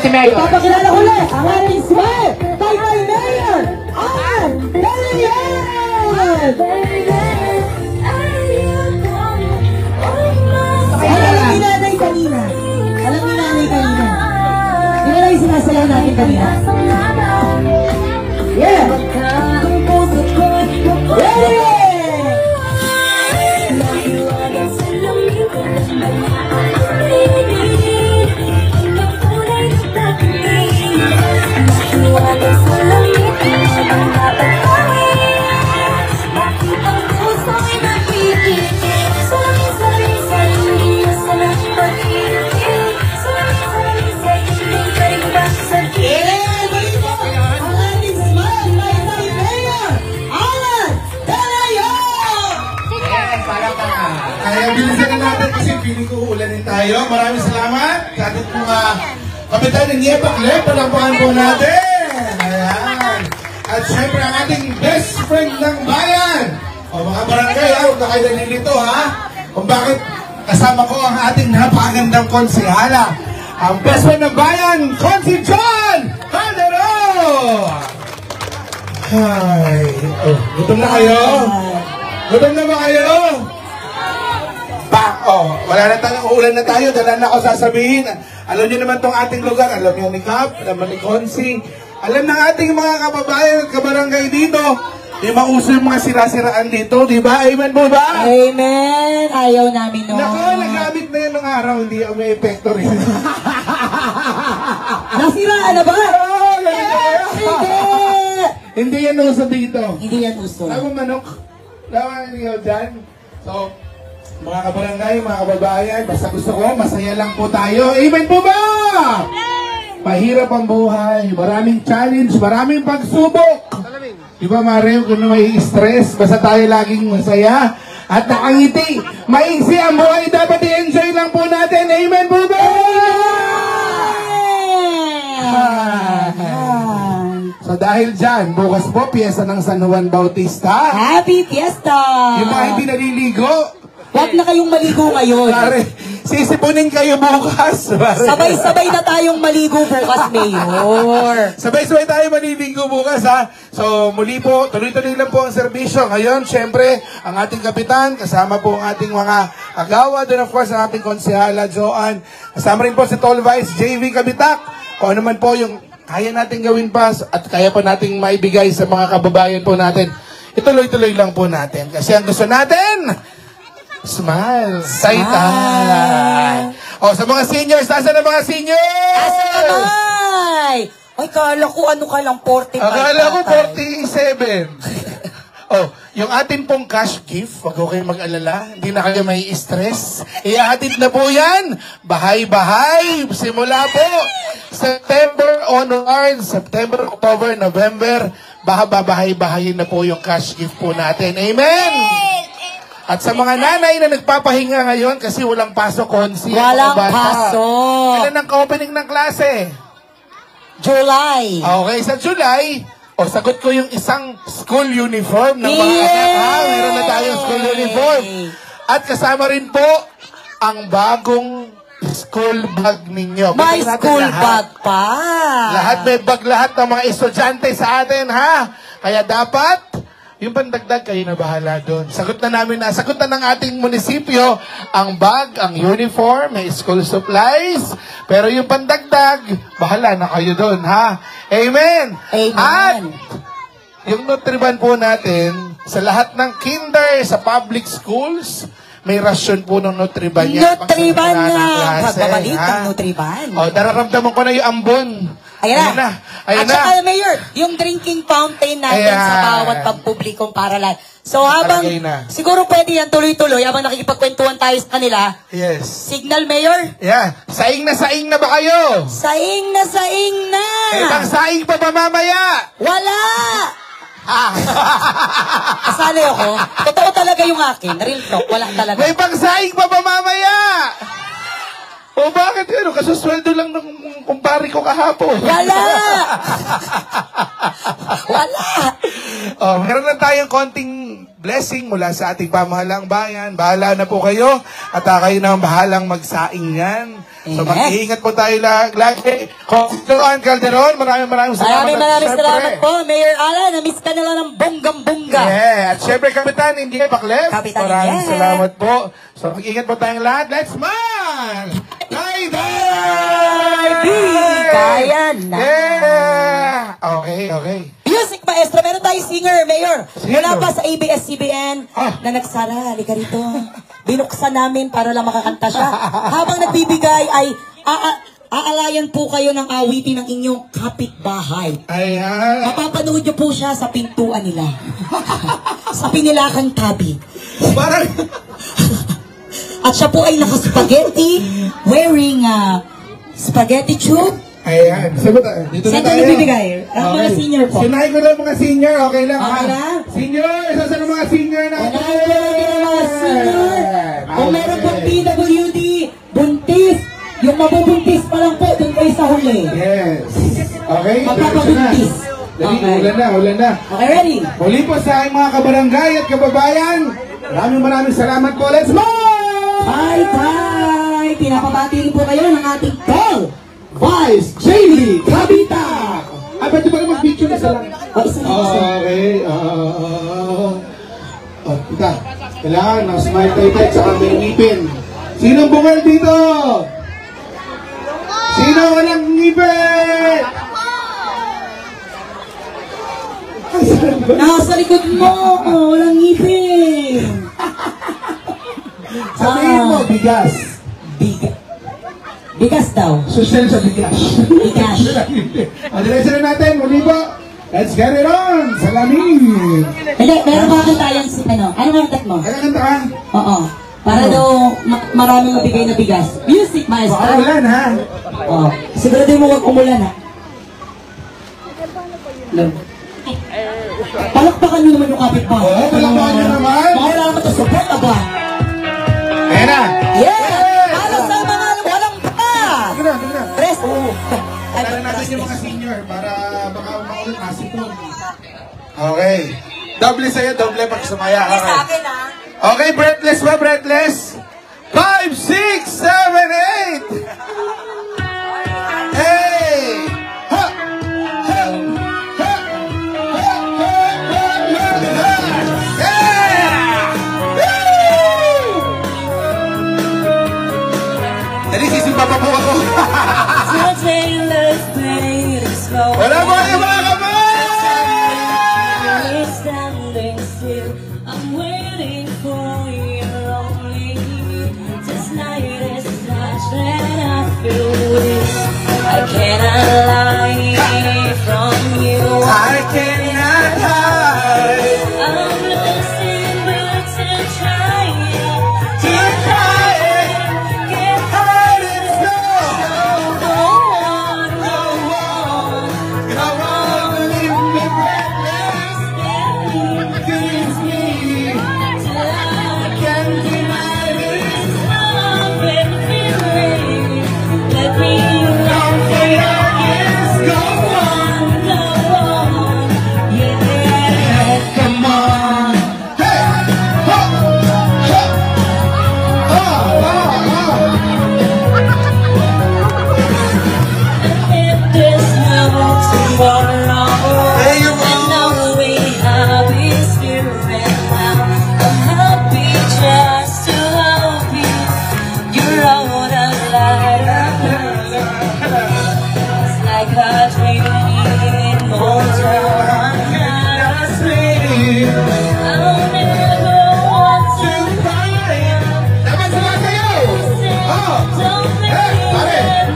Si Mayor. Papakilala ko ulit ang ating smile kay Mayor Ann Delian! Alam ni nanay kanina. Di ba na yung sinasayaw natin kanina? Yeah! Ready! Kaya bilisan na natin kasi piling ko ulanin tayo. Maraming salamat sa ating mga kapitan ng Niebakle. Palampakan po natin. Ayan. At syempre ang ating best friend ng bayan. O mga barangay, huwag na kayo nalilito ha. Kung bakit kasama ko ang ating napakagandang konsehala. Ang best friend ng bayan, Consi John Caldero! Ay, gutom na kayo? Gutom na ba kayo? Wala na tayo, uulan na tayo, dalan na ako sasabihin. Alam niyo naman tong ating lugar, alam niyo ni Cap, alam ni Consi, alam ng ating mga kababayan at kabarangay dito, di mauso yung mga sira-siraan dito, di ba? Amen po ba? Amen! Ayaw namin no. Nako, nagamit na yan ng araw, hindi may epekto rin. Nasiraan na ba? Hindi yan uso dito. Hindi yan uso. Tama manok, tama niyo dyan. So, mga kabarangay, mga kababayan, basta gusto ko, masaya lang po tayo. Amen po ba? Mahirap ang buhay, maraming challenge, maraming pagsubok. Di ba, Mario, kung may stress, basta tayo laging masaya at nakangiti. Maiksi ang buhay, dapat i-enjoy lang po natin. Amen po ba? So dahil dyan, bukas po, piyesa ng San Juan Bautista. Happy Fiesta! Yung mga hindi naliligo, huwag na kayong maligo ngayon. pare, sisipunin kayo bukas. Sabay-sabay na tayong maligo bukas, Mayor. Sabay-sabay tayo maliligo bukas, ha? So, muli po, tuloy-tuloy lang po ang serbisyo. Ngayon, syempre, ang ating kapitan, kasama po ang ating mga kagawa, doon of course, ang ating konsehala, Joanne. Kasama rin po si Tall Vice, JV Kabitak. Kung ano man po yung kaya natin gawin pa at kaya pa nating maibigay sa mga kababayan po natin. Ituloy-tuloy lang po natin. Kasi ang gusto natin, smile. Saitan. O, sa mga seniors, nasa na mga seniors? Asa naman? Ay, kala ko ano ka lang, 45. Akala ko 47. Oh, yung atin pong cash gift, wag ko kayong mag-alala, hindi na kayo may stress. Ihatid na po yan. Bahay-bahay. Simula po. September onwards, September, October, November, bahay-bahayin na po yung cash gift po natin. Amen! At sa mga nanay na nagpapahinga ngayon kasi walang pasok, Consi. Walang pasok. Kailan ang opening ng klase? July. Okay, sa July, sagot ko yung isang school uniform ng mga anak. Ha? Meron na tayong school uniform. At kasama rin po ang bagong school bag ninyo. May school bag pa. Lahat may bag, lahat ng mga estudyante sa atin, ha? Kaya dapat, yung pandagdag, kayo na bahala doon. Sagot na ng ating munisipyo ang bag, ang uniform, may school supplies. Pero yung pandagdag, bahala na kayo doon, ha? Amen! Amen! At yung Nutriban po natin, sa lahat ng kinder, sa public schools, may rasyon po ng Nutriban yan. Nutriban na! Pagbabalik ng Nutriban. O, nararamdaman ko na yung ambon. Ayan na. Ayan At na. saka, Mayor, yung drinking fountain natin sa bawat pampublikong paralan. So habang, siguro pwede yan tuloy-tuloy, habang nakikipagkwentuhan tayo sa kanila. Yes. Signal, Mayor? Yeah. Saing na ba kayo? Saing na! Ibang saing pa ba mamaya? Wala! Kasali ako. Totoo talaga yung akin. Real talk. Wala talaga. May pangsaing pa ba mamaya? O bakit yun? Kasusweldo lang ng kumpare ko kahapon. Wala! Wala! Meron lang tayong konting blessing mula sa ating pamahalang bayan. Bahala na po kayo. At kayo na bahalang magsaing yan. So mag-iingat po tayo lagi. Joanne Calderon, maraming salamat. Maraming salamat po. Mayor Alan, na-miss ka na lang ng bonggang-bongga. Yeah, at syempre Kapitan India Baklef, Kapitan, maraming salamat po. So mag-ingat po tayong lahat. Let's smile! Kaya na. Yeah! Okay. Music maestro, meron tayong singer, Mayor. Singer? Wala pa sa ABS-CBN na nagsara. Halika rito. Binuksan namin para lang makakanta siya. Habang nagbibigay ay aalayan po kayo ng awitin ng inyong kapitbahay. Ayan. Mapapanood niyo po siya sa pintuan nila. Sa pinilakan tabi. Parang... At siya po ay naka-spaghetti, wearing spaghetti tube. Ayan. Sagot, dito na Saan tayo. tayo nagbibigay? Ang mga senior po. Sinahin ko lang mga senior. Okay lang. Okay lang. Senior, isa sa mga senior natin. Mga senior. Kung meron pong PWD, buntis, yung mabubuntis pa lang po, dun kayo sa huli. Yes. Okay. Magpapabuntis. Dali, Okay. ulan na. Okay, ready? Muli po sa aking mga kabarangay at kababayan. Maraming salamat po. Let's go! Bye! Pinapabati rin po kayo ng ating call. Vice JD Kabita! Ay, pwede ba na mag-picture na sa lang? Okay. Kita. Kailangan, smile tayo at saka may ngipin. Sinong bungal dito? Sino walang ngipin? Nasa likod mo! Walang ngipin! Sabihin mo, bigas. Bigas daw. Social sa bigas. Bigas. Adiretso na natin, muli po. Let's get it on! Salamin! Hindi, meron ba kang tayang ano? Ano nga mo? Kaya kanta ka? Oo. Para daw maraming mabigay na bigas. Music, maestro. Baka ulan, ha? Oo. Sigurado mo huwag umulan, ha? Palakpakan nyo naman yung kapitbahay. Oo, palakpakan nyo naman. Baka wala naman ito support, aba. Ayan na! Yeah! Para sa mga walang pa! Sige na. Press. Para natin yung mga senior para baka umaulit nasipon. Okay. Doble sa'yo, doble pag sumaya. Sa akin, ha? Okay, breathless ba? Breathless? 5, 6, 7, 8! Hey! Ha! Ha! Ha! Yeah! Woo! Dali, sisimpa pa po ako. Wala mo kayo mga kamay! I'm waiting for you only. This night is such that I feel this. I cannot lie from you. I cannot hide. I'm losing, but to try it. To try it. Get Hide it so. go on, Go on. Go on, leave me breathless. Kiss me. Can't deny this. Let me Don't forget this. Go on. go on. Yeah. Come on. Hey. Ha. Ha. If there's no tomorrow, There you go. I know we have been spirit now. I'm happy just to help you. You're all the light of it's like a dream in motion. Just me. I'll never want to Dapat sumasayaw. Oh. don't Eh, pare.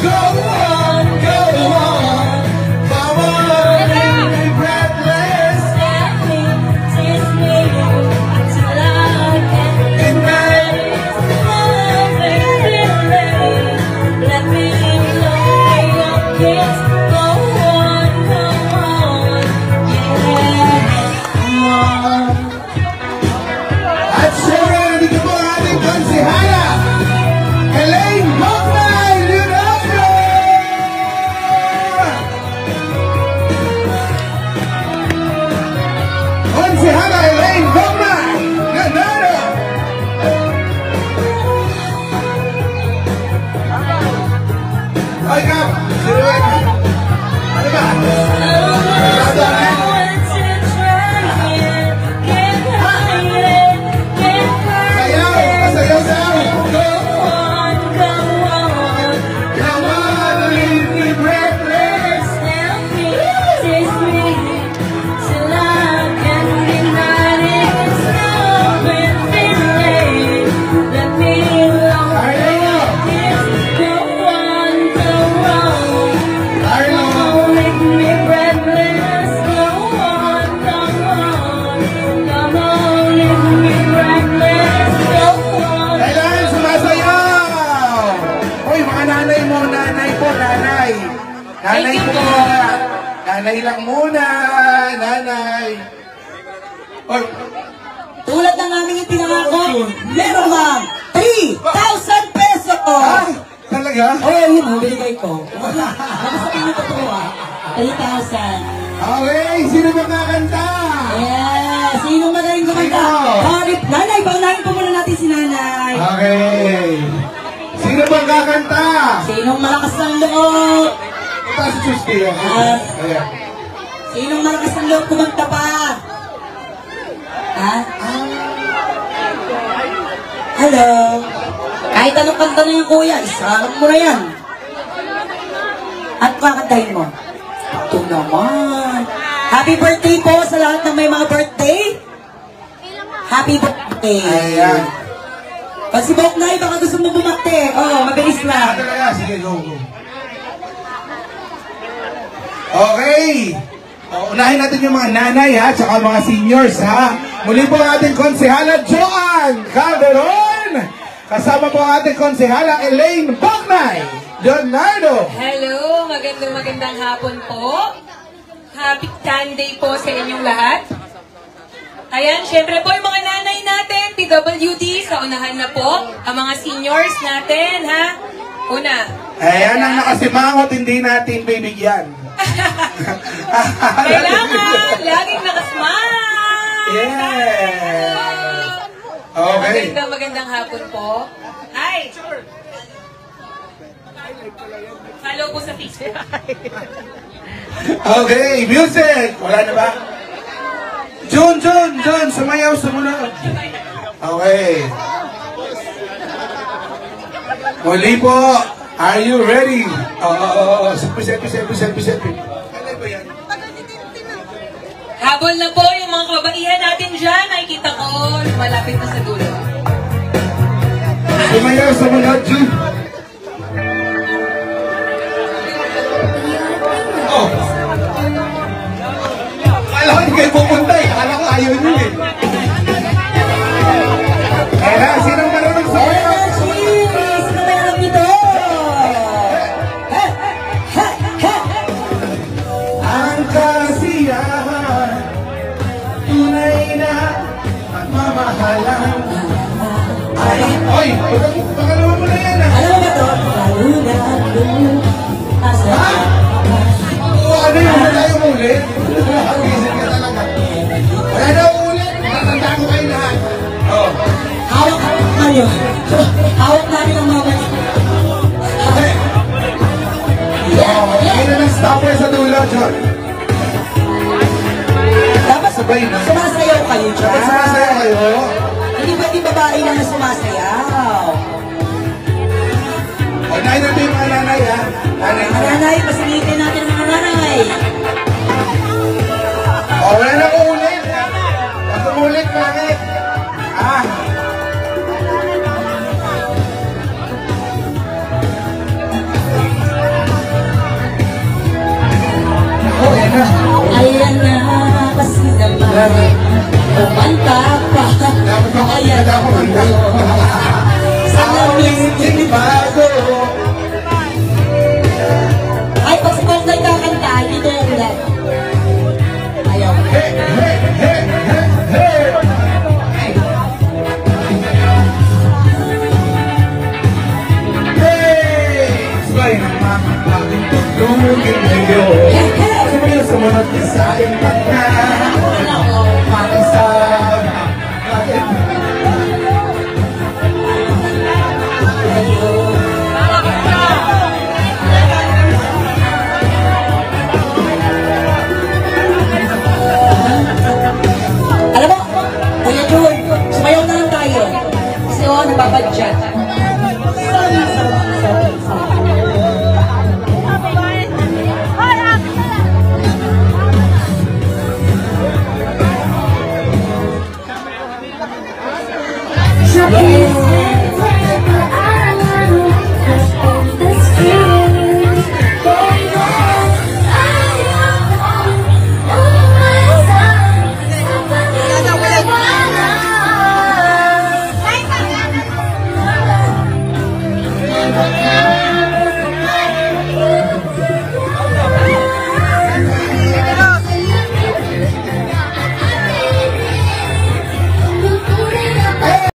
Go on, go on. Come on, leave me breathless. Let me know your kiss. Ano ba? Sayaw! Sayaw, sayaw! Come on, leave me breathless. Kailangan sumasayaw! Uy, mga nanay mo, nanay po, nanay. Nanay po muna. Nanay lang muna, nanay. Uy, Tulad ng aming ipinangako, meron lang 3,000 pesos! ah, talaga? Oh, yun o, binigay ko. Nakasabi niyo totoo ah. 3,000. Okay, sino ba kakanta? Yeah, sino magaling kumanta? Sino? Nanay, paunahin po muna natin si nanay. Okay. Sino ba kakanta? Sinong malakas ng loob? Ito si Tuesday. Ayan. Sinong malakas ng loob kumanta pa? Ha? Hello? Kahit anong kanta na yung kuya, isarap mo na yan. At kakantahin mo. Ito naman. Happy birthday po sa lahat ng may mga birthday. Happy birthday. Ayan. Pag si Boknay, baka gusto mo bumakte. Oh, mabilis lang. Talaga, sige, go, go. Okay. Unahin natin yung mga nanay ha, tsaka mga seniors ha. Muli po ang ating konsehala Joan Calderon. Kasama po ang ating konsehala Elaine Boknay. Leonardo. Hello, magandang hapon po. Happy Sunday po sa inyong lahat. Ayan, syempre po yung mga nanay natin, PWD, sa unahan na po. Ang mga seniors natin, ha? Una. Ayan ang nakasimangot, hindi natin bibigyan. Kailangan, laging nakasmile. Yeah. Okay. Magandang hapon po. Hi. Follow po sa Facebook. Okay, music. Wala na ba? Jun, sumayaw, sumunod. Okay. Muli po, are you ready? Selfie. Ano ba yan? Habol na po yung mga kabaihan natin dyan. Nakikita ko, malapit na sa dulo. Sumayaw, sumunod, Jun. Oh. Alam ko, hindi kayo pupunta eh. Alam ko, ayaw nyo eh. Kaya, sinong marunong sumayaw? Cheers! Sino may alam nito? Ang kasiyahan, tunay na pagmamahalan. Ay, oy, pagkalawa mo na yan ah. Alam mo ba ito? Luna, asa. Ha? O ano yung wala yung ulit? Hagising ka talaga. Wala na ulit, tatanda ko kayo lahat. Oh. Hawak kayo. Hawak namin ang mga Okay. Hindi na ng stopper sa dulo, John. Dapat Sabay na. sumasayaw kayo dyan. Dapat sumasayaw kayo. Hindi ba di babae lang na sumasayaw? O, nahin natin yung mga nanay ha. Nanay Mga nanay, pasilitin natin ang mga nanay. O, wala na ulit. Pag umulit, bakit? Ah. Oh, yan na. Ayan na, kasi naman. Kumanta pa. Ayan na po. Sa lamig. Bago. Ay, pag si Boknay kakanta, hindi na yung ulan. Ayaw. Hey, hey, hey, hey, hey. Hey! Sabay ng mga pagtutulungin ngayon. Sumunod ka sa iyong pagkain.